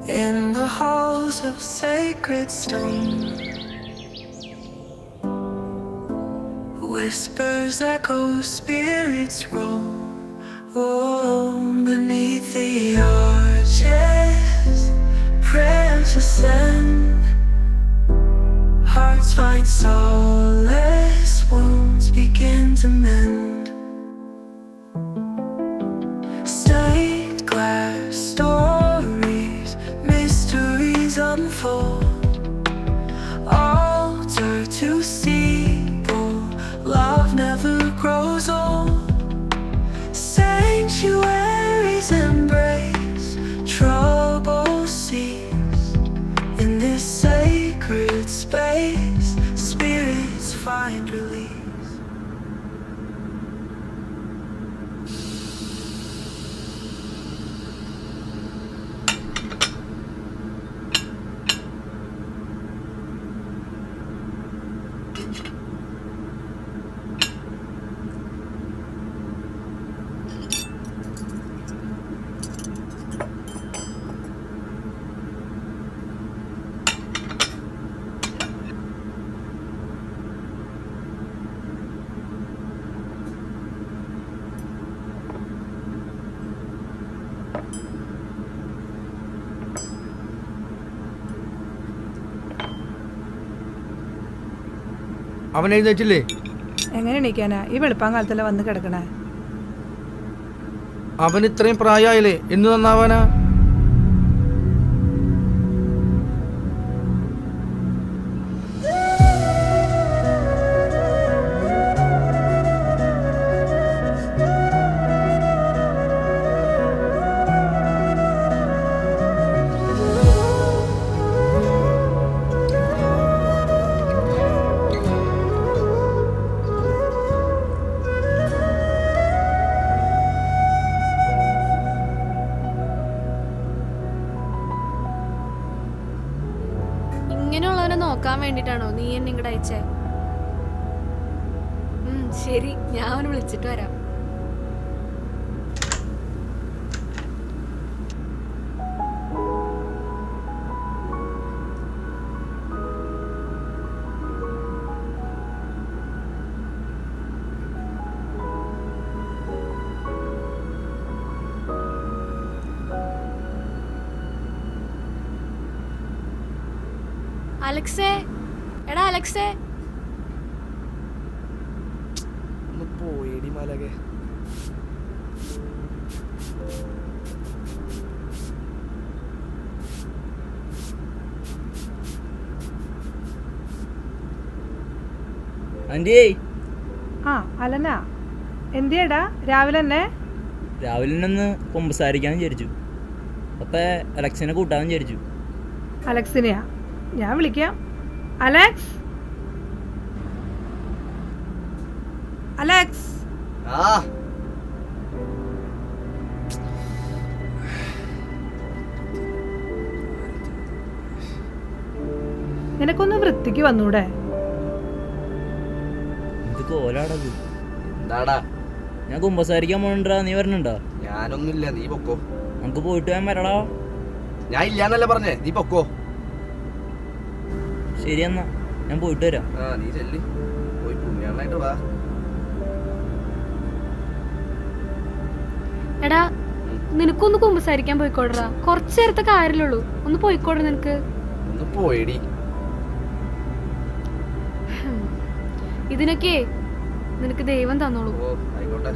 in the halls of sacred stone. Whispers echo, spirits roam. Oh, beneath the arches, prayers ascend. Hearts find solace, wounds begin to mend. Stained glass stories, mysteries unfold. Altar to steeple, love never grows old. Sanctuaries embrace, trouble cease. In this sacred space, spirits find release. അവൻ എഴുന്നേറ്റില്ലേ? എങ്ങനെ എണീക്കാനാ? ഈ വെളുപ്പാങ്കാലത്തല്ല വന്ന് കിടക്കണേ. അവൻ ഇത്രയും പ്രായമായില്ലേ, എന്ന് നന്നാവാനാ? ഇങ്ങനെയുള്ളവനെ നോക്കാൻ വേണ്ടിട്ടാണോ നീ എന്നെ ഇങ്ങോട്ട് അയച്ചേ? ശരി, ഞാൻ അവനെ വിളിച്ചിട്ട് വരാം. അലക്സേ, എടാ അലക്സേ. പോയേടി മലകെ. ആ അലന, എന്തിയടാ രാവിലെ തന്നെ? രാവിലെ ഒന്ന് കുമ്പസാരിക്കാന്ന് വിചാരിച്ചു. അപ്പൊ അലക്സിനെ കൂട്ടാന്ന് വിചാരിച്ചു. അലക്സിനെയാ? ഞാൻ വിളിക്കാം. Alex, Alex. നിനക്കൊന്ന് വൃത്തിക്ക് വന്നൂടെ? ഞാൻ കുമ്പസാരിക്കാൻ പോണണ്ടാ, നീ വരണുണ്ടോ? ഞാനൊന്നുമില്ല, നീ പൊക്കോ. നമുക്ക് പോയിട്ട് ഞാൻ വരടാ. ഞാൻ ഇല്ലാന്നല്ല പറഞ്ഞേ, നീ പൊക്കോ. ശരി എന്നാ, ഞാൻ പോയിട്ട് വരാം. നീ ചെല്ലി പോയി പുണ്യാളായിട്ട് വാ. എടാ, നിനക്കൊന്ന് കുമ്പസാരിക്കാൻ പോയിക്കോടറാ. കുറച്ചു നേരത്തെ കാര്യമുള്ളൂ, ഒന്ന് പോയിക്കോട്ടെ. നിനക്ക് ഒന്ന് പോയടി. ഇതിനൊക്കെ നിനക്ക് ദൈവം തന്നോളൂ. ഓ ആയിക്കോട്ടെ.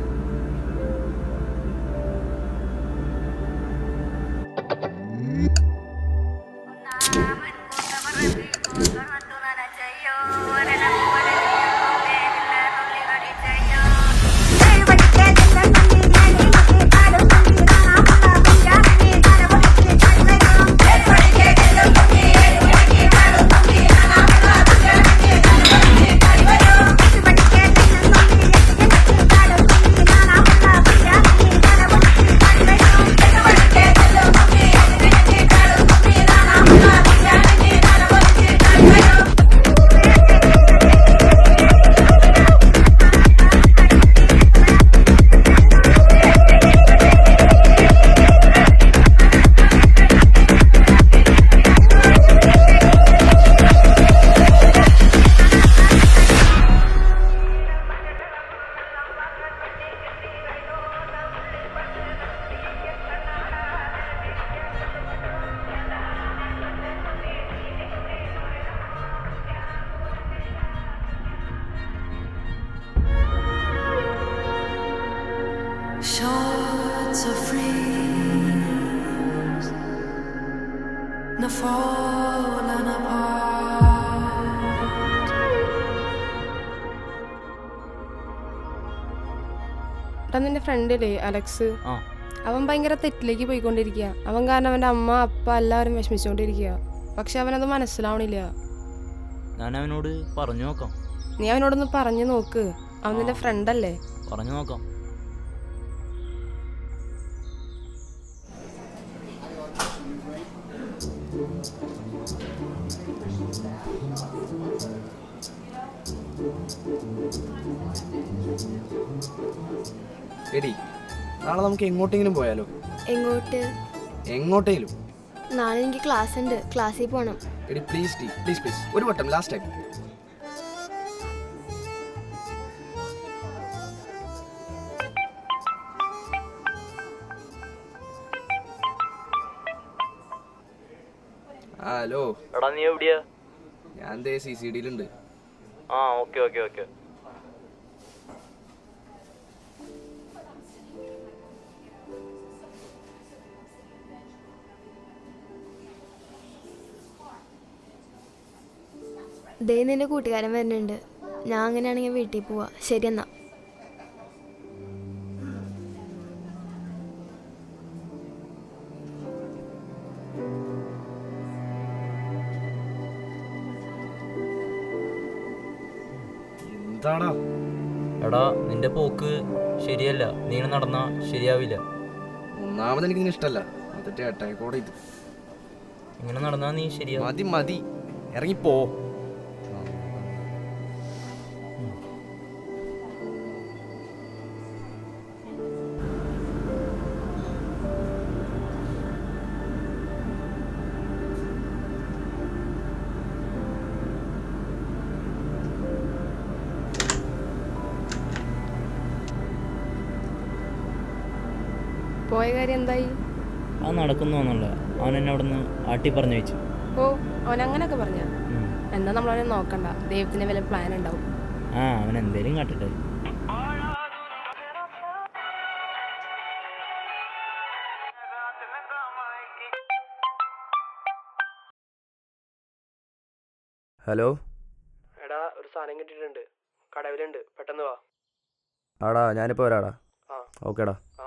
hearts are freeze, now falling apart. ഏട്ടാ നിന്റെ ഫ്രണ്ടില്ലേ അലക്സ്, ആ അവൻ ഭയങ്കര തെറ്റിലേക്ക് പോയിക്കൊണ്ടിരിക്കുക. അവൻ കാരണം അവൻ്റെ അമ്മ അപ്പ എല്ലാവരും വിഷമിച്ചുകൊണ്ടിരിക്കുക. പക്ഷെ അവനത് മനസ്സിലാവണില്ല. ഞാൻ അവനോട് പറഞ്ഞു നോക്കാം. നീ അവനോടൊന്ന് പറഞ്ഞു നോക്ക്, അവൻ നിന്റെ ഫ്രണ്ടല്ലേ. പറഞ്ഞു നോക്കാം. എടി നാളെ നമുക്ക് എങ്ങോട്ടെങ്കിലും പോയാലോ? എങ്ങോട്ട്? എങ്ങോട്ടേലും. നാളെ എനിക്ക് ക്ലാസ് ഉണ്ട്, ക്ലാസ്സിൽ പോകണം. എടി പ്ലീസ് ടീ, പ്ലീസ് പ്ലീസ്, ഒരു വട്ടം, ലാസ്റ്റ് ടൈം. ഹലോ. എടാ നീ എവിടെയാ? ഞാൻ ദേ CCD-യിലുണ്ട്. ആ ഓക്കെ ഓക്കെ ഓക്കെ. ദേ നിന്റെ കൂട്ടുകാരൻ വരുന്നുണ്ട്. ഞാൻ അങ്ങനെയാണെങ്കിൽ വീട്ടിൽ പോവാ. ശരി എന്നാ. എന്താടാ? എടാ നിന്റെ പോക്ക് ശരിയല്ല. നീ നടന്നാ ശരിയാവില്ല. ഒന്നാമത് എനിക്ക് നിന്നെ ഇഷ്ടല്ല. അതിന്റെ ഏട്ടായിക്കോടെ ഇത്. ഇങ്ങനെ നടന്നാ നീ ശരിയാ. മതി മതി, ഇറങ്ങിപ്പോ. പോയ കാര്യം എന്തായി? ആ നടക്കുന്നോന്നല്ല, അവൻ എന്നെ അവിടെ നിന്ന് ആട്ടി പറഞ്ഞു വെച്ചു. ഓ, അവൻ അങ്ങനെയൊക്കെ പറഞ്ഞ. എന്നാ നമ്മളവനെ നോക്കണ്ട, ദൈവത്തിന് വല്ല പ്ലാൻ ഉണ്ടാവും. ആ അവൻ എന്തേലും കാട്ടട്ടെ. ഹലോ. എടാ ഒരു സാധനം കിട്ടിയിട്ടുണ്ട്, കടവിലുണ്ട്, പെട്ടെന്ന് വാ. ആടാ ഞാനിപ്പോൾ വരാടാ. ആ ഓക്കേടാ. ആ.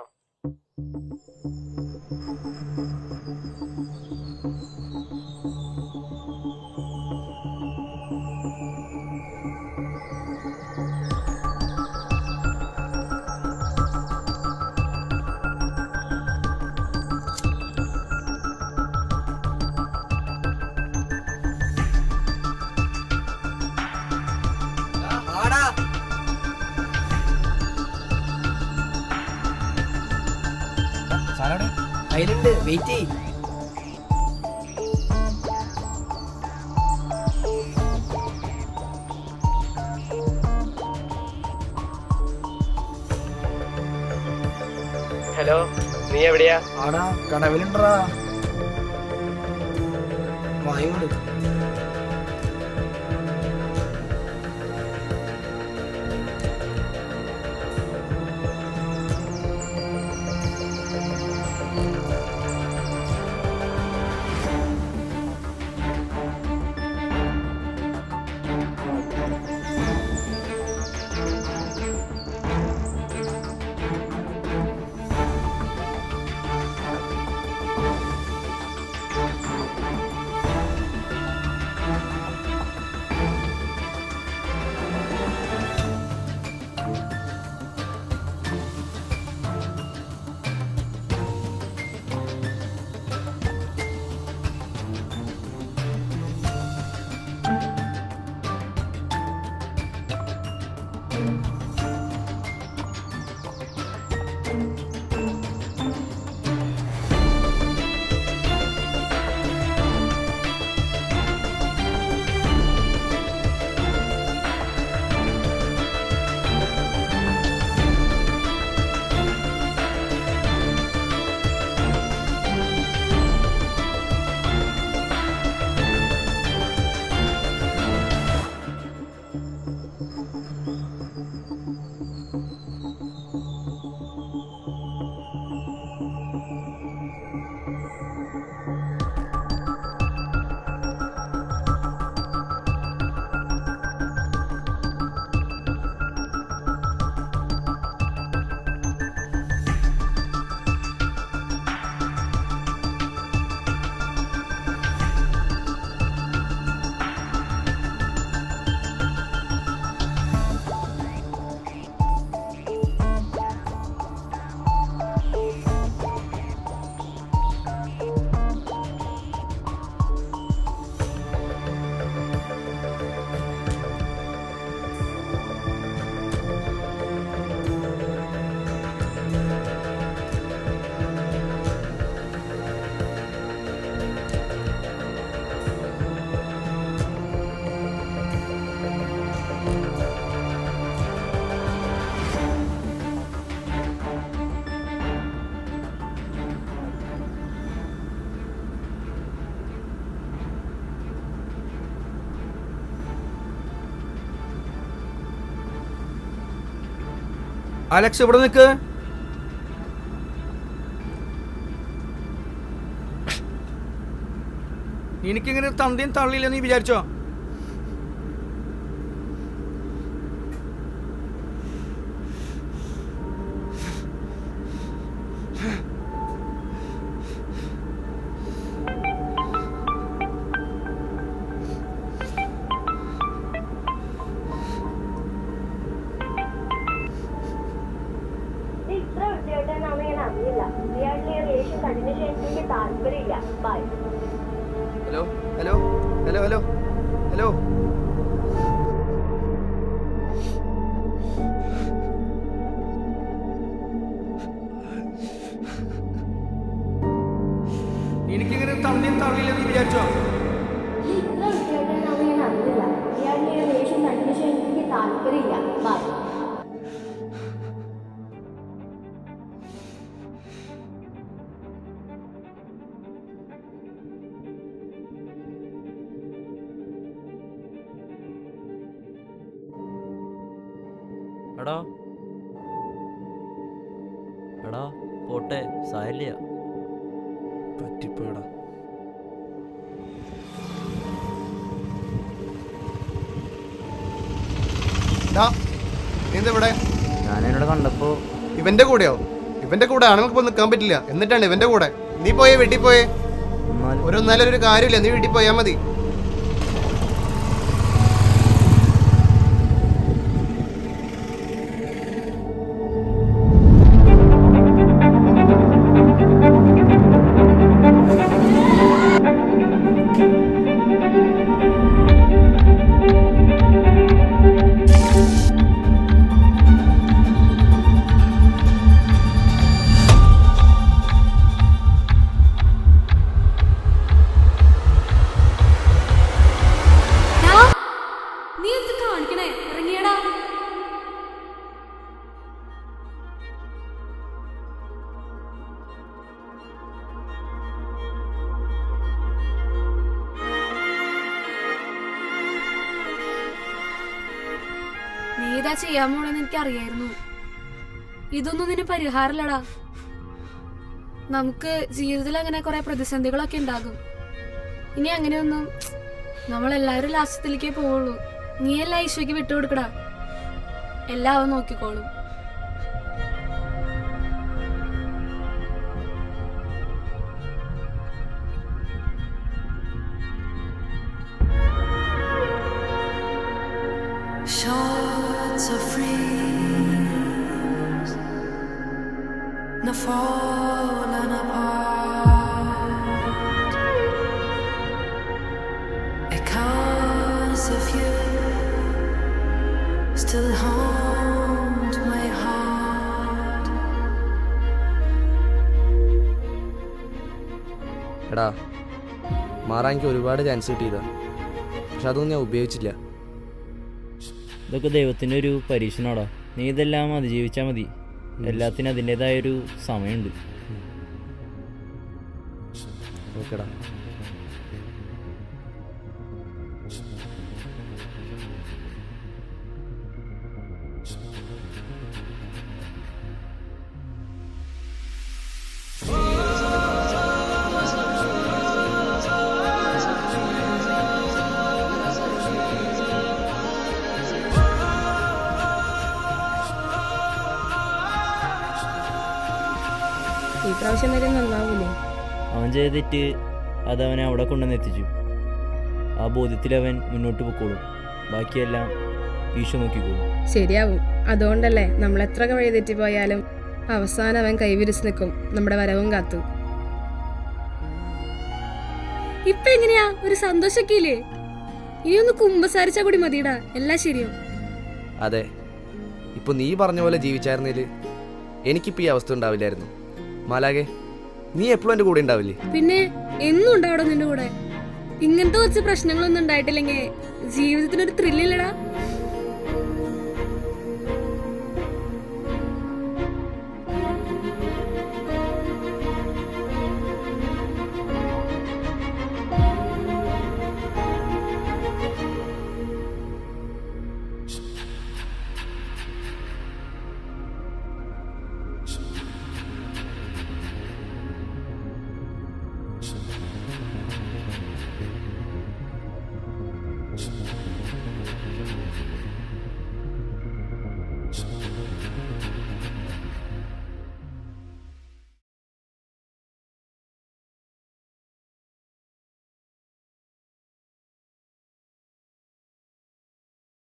അതിലുണ്ട്, വെയിറ്റ് ചെയ്യ്. ഹലോ, നീ എവിടെയാ? ആടാ കടവിലുണ്ടടാ. വാങ്ങിക്കോട്. അലക്സ് ഇവിടെ നിൽക്ക്. എനിക്കിങ്ങനെ തന്തയും തള്ളിയില്ലെന്ന് നീ വിചാരിച്ചോ? Hello hello hello hello hello എനിക്കിങ്ങനെ തന്തയും തള്ളിയില്ലെന്ന് വിചാരിച്ചോ? എടാ എടാ പോട്ടെ, സാരില്ല. പറ്റിപ്പോടാ. നീന്തെവിടെ? ഞാൻ എന്നോട് കണ്ടപ്പോ ഇവന്റെ കൂടെയോ? ഇവന്റെ കൂടെ ആണുങ്ങൾക്ക് നിൽക്കാൻ പറ്റില്ല, എന്നിട്ടാണ് ഇവന്റെ കൂടെ. നീ പോയേ, വീട്ടിൽ പോയേ. ഒരു കാര്യമില്ല, നീ വീട്ടിൽ പോയാൽ മതി. നീ എന്ത് കാണിക്കണേ? ഇറങ്ങിയടാ. നീ ഇതാ ചെയ്യാൻ പോണെന്ന് എനിക്ക് അറിയായിരുന്നു. ഇതൊന്നും നിന് പരിഹാരല്ലടാ. നമുക്ക് ജീവിതത്തിൽ അങ്ങനെ കുറെ പ്രതിസന്ധികളൊക്കെ ഉണ്ടാകും. ഇനി അങ്ങനെയൊന്നും നമ്മളെല്ലാവരും ലാസ്റ്റത്തിലേക്കേ പോവുള്ളൂ. നീ എല്ലാം ഈശോയ്ക്ക് വിട്ടുകൊടുക്കടാ, എല്ലാവരും നോക്കിക്കോളും. Shots of freeze, now fallen apart. Echoes of you still haunt my heart. എടാ, മാറാൻ എനിക്ക് ഒരുപാട് ചാൻസ് കിട്ടിയതാ, പക്ഷെ അതൊന്നും ഞാൻ ഉപയോഗിച്ചില്ല. ഇതൊക്കെ ദൈവത്തിൻ്റെ ഒരു പരീക്ഷണമാടാ. നീ ഇതെല്ലാം അതിജീവിച്ചാൽ മതി. എല്ലാത്തിനും അതിൻ്റെതായൊരു സമയമുണ്ട്. ഓക്കെടാ. ഈ പ്രാവശ്യം നേരം നന്നാവൂലേ? അവൻ ചെയ്തിട്ട് അതവനെ അവിടെ കൊണ്ടുവന്നെത്തിച്ചു. ആ ബോധ്യത്തിൽ അവൻ മുന്നോട്ട് പൊക്കോളും. ബാക്കിയെല്ലാം ഈശോ നോക്കിക്കോളും. ശരിയാവും. അതുകൊണ്ടല്ലേ നമ്മൾ എത്ര വഴിതെറ്റി പോയാലും അവസാനം അവൻ കൈവിരിച്ച് നിൽക്കും, നമ്മുടെ വരവും കാത്തു. ഇപ്പൊ എങ്ങനെയാ? ഒരു സന്തോഷമൊക്കെ ഇല്ലേ? ഇനി ഒന്ന് കുമ്പസാരിച്ചാ കൂടി മതിടാ, എല്ലാം ശരിയാവും. അതെ, ഇപ്പൊ നീ പറഞ്ഞ പോലെ ജീവിച്ചായിരുന്നേല് എനിക്കിപ്പോ ഈ അവസ്ഥ ഉണ്ടാവില്ലായിരുന്നു. മാലാകെ, നീ എപ്പോഴും എൻ്റെ കൂടെ ഉണ്ടാവില്ലേ? പിന്നെ എന്നും ഉണ്ടാവടോ നിന്റെ കൂടെ. ഇങ്ങനത്തെ കുറച്ച് പ്രശ്നങ്ങളൊന്നും ഉണ്ടായിട്ടില്ലെങ്കിൽ ജീവിതത്തിനൊരു ത്രില്ലില്ലടാ.